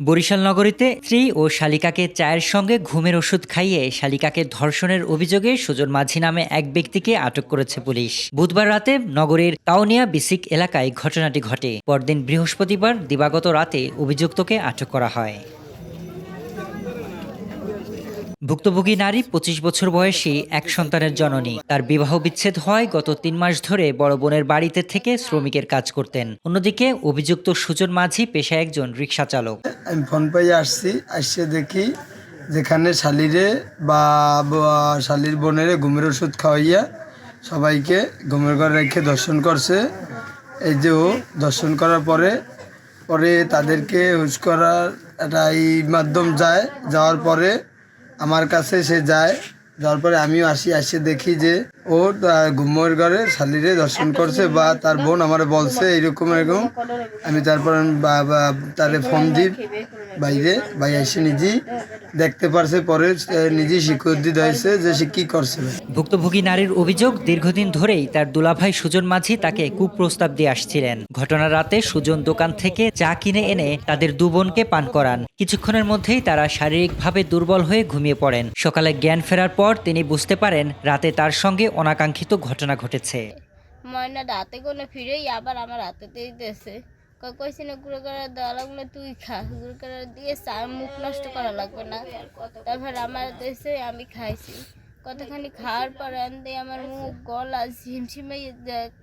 বরিশাল নগরীতে স্ত্রী ও শালিকাকে চায়ের সঙ্গে ঘুমের ওষুধ খাইয়ে শালিকাকে ধর্ষণের অভিযোগে সুজন মাঝি নামে এক ব্যক্তিকে আটক করেছে পুলিশ। বুধবার রাতে নগরীর কাউনিয়া বিসিক এলাকায় ঘটনাটি ঘটে। পরদিন বৃহস্পতিবার দিবাগত রাতে অভিযুক্তকে আটক করা হয়। ভুক্তভোগী নারী ২৫ বছর বয়সী এক সন্তানের জননী। তার বিবাহ বিচ্ছেদ হওয়ায় গত ৩ মাস ধরে বড় বোনের বাড়িতে থেকে শ্রমিকের কাজ করতেন। অন্যদিকে অভিযুক্ত সুজন মাঝি পেশায় একজন রিকশা চালক। আমি ফোন পেয়ে আসছে দেখি যেখানে শালিরে বা শালির বোনের ঘুমের ওষুধ খাওয়াইয়া সবাইকে ঘুমের ঘরে রেখে দর্শন করছে। এই যে ও দর্শন করার পরে তাদেরকে হুশ করার একটা এই মাধ্যম যাওয়ার পরে আমার কাছে সে যাওয়ার পরে আমিও আসে দেখি যে ও ঘুমের ঘরে শালিরে দর্শন করছে বা তার বোন আমার বলছে এরকম। আমি তারপর তারে ফোন দিই ভাই এসে নিজেই দেখতে পারছে, পরে নিজেই স্বীকৃতি দিয়েছে যে সে কি করছে। ভুক্তভোগী নারীর অভিযোগ, দীর্ঘদিন ধরেই তার দুলাভাই সুজন মাঝি তাকে কুপ্রস্তাব দিয়ে আসছিলেন। ঘটনার রাতে সুজন দোকান থেকে চা কিনে এনে তাদের দু বোনকে পান করান। কিছুক্ষণের মধ্যেই তারা শারীরিকভাবে দুর্বল হয়ে ঘুমিয়ে পড়েন। সকালে জ্ঞান ফেরার পর তিনি বুঝতে পারেন রাতে তার সঙ্গে অনাকাঙ্ক্ষিত ঘটনা ঘটেছে। ময়না রাতে কোনো ফিরেই আবার আমার হাতেতেই দিয়েছে। কইছি না গুঁড়ো করে দেওয়া লাগবে, তুই খা, গুঁড়ো করে দিয়ে চা মুখ নষ্ট করা লাগবে না। তারপর আমার দেশে আমি খাইছি। কতখানি খাওয়ার পর আনতে আমার মুখ গলা ঝিমঝিমাই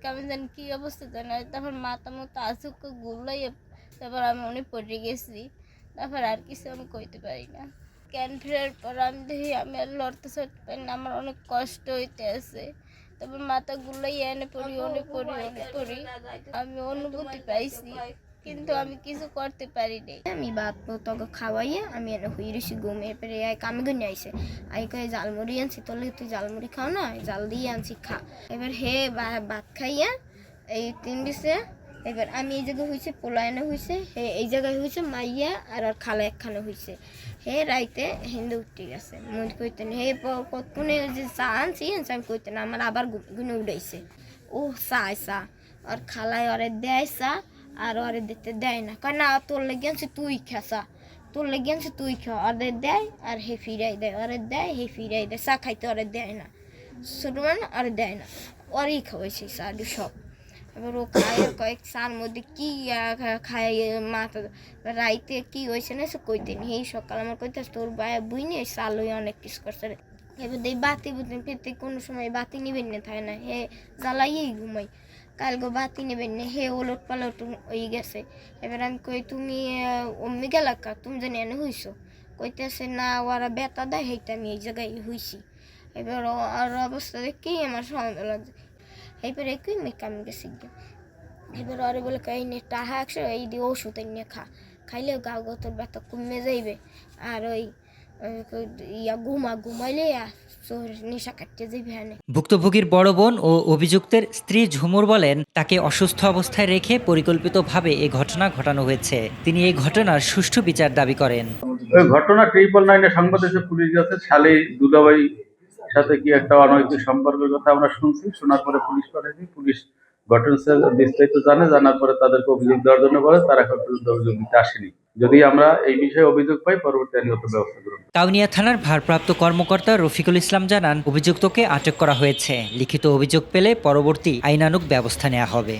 কেমন জানি কী অবস্থা জানি। তারপর মাথা মতো আসুক গুলাই, তারপর আমি অনেক পড়ে গেছি। তারপর আর কিছু আমি কইতে পারি না। জ্ঞান ফেরার পর আমি দেখি আমি আর লড়তে চড়তে পারি না, আমার অনেক কষ্ট হইতে আছে। তারপর মাথা গুলাই এনে পড়ি আমি অনুভূতি পাইছি, কিন্তু আমি কিছু করতে পারি নাই। আমি ভাত তোকে খাওয়াইয়া আমি এনে হয়ে রয়েছি ঘুমিয়ে পেরে কামে গুনে আইসে কয়ে জালমুড়ি আনছি, তোলে তুই জালমুড়ি খাও না, জাল দিয়ে আনছি খা। এবার হে ভাত খাইয়া এই ৩ দিছে। এবার আমি এই জায়গায় হয়েছে পোলায়নে হয়েছে, হে এই জায়গায় হয়েছে মাইয়া আর খালা একখানে হয়েছে। হে রাইতে হিন্দু উঠে গেছে মন কইতেন হে কোনে যে চা আনছি আমি কইতেন আমার আবার গুনে উড়াইছে। ও চা আর খালায় ওরে দেয় চা আর ওরে দিতে দেয় না, কারণ না তোর লেগে আনছি তুই খা চা, তোর লেগে আনছি তুই খা। ওদের দেয় আর হে ফিরাই দেয়, ওরে দেয় হে ফিরাই দেয়। চা খাইতে ওরে দেয় না, ছোট মানে ওরে দেয় না, ওরেই খাওয়াইছে চা সব। এবার ও খায় কয়েক চার মধ্যে কি খায় মাথা রাইতে কি হয়েছে না সে কইতেন। এই সকাল আমার কইতে তোর বুই নিয়ে চাল হয়ে অনেক কিছু করছে। এবার দেখ বাতি বুঝতেন ফিরতে কোনো সময় বাতি নিবেন না থাকে না, হে জ্বালাইয়েই ঘুমাই। কালকে বাতি নেবেন না, হে ওলট পালট হয়ে গেছে। এবার আমি কই তুমি অম্মি গেলাকা, তুমি জানি এনে হইছো? কইতেছে না ওরা বেতা দেয়, সেইটা আমি এই জায়গায় হইছি। এবার আর অবস্থা দেখি আমার সন্দেহ লাগছে। এবার একই মেয়ে কামে গেছি। এবার ওরে বলে এই নে টাহা ১০০, এই দিয়ে ওষুধ নিয়ে খাইলে গাও গতর ব্যথা কমে যাইবে। আর ওই ঘুমাইলে নেশা কাটতে যাইবে। ভুক্তভোগীর বড় বোন ও অভিযুক্তের স্ত্রী ঝুমুর বলেন তাকে অসুস্থ অবস্থায় রেখে পরিকল্পিতভাবে এই ঘটনা ঘটানো হয়েছে। তিনি এই ঘটনার সুষ্ঠু বিচার দাবি করেন। ওই ঘটনা 999 সংবাদ এসে পুলিশ গেছে, শালি দুলাভাই সাথে কি একটা অনৈতিক সম্পর্কের কথা আমরা শুনছি। শোনার পরে পুলিশ পাঠাইছি। পুলিশ ঘটনার বিস্তারিত জানার পরে তাদেরকে অভিযোগ দেওয়ার জন্য বলে, তারা এখন পর্যন্ত অভিযোগ দিতে আসেনি। যদি আমরা এই বিষয়ে অভিযোগ পাই পরবর্তী আইনগত ব্যবস্থা গ্রহণ। কাউনিয়া থানার ভারপ্রাপ্ত কর্মকর্তা রফিকুল ইসলাম জানান অভিযুক্তকে আটক করা হয়েছে। লিখিত অভিযোগ পেলে পরবর্তী আইনানুগ ব্যবস্থা নেওয়া হবে।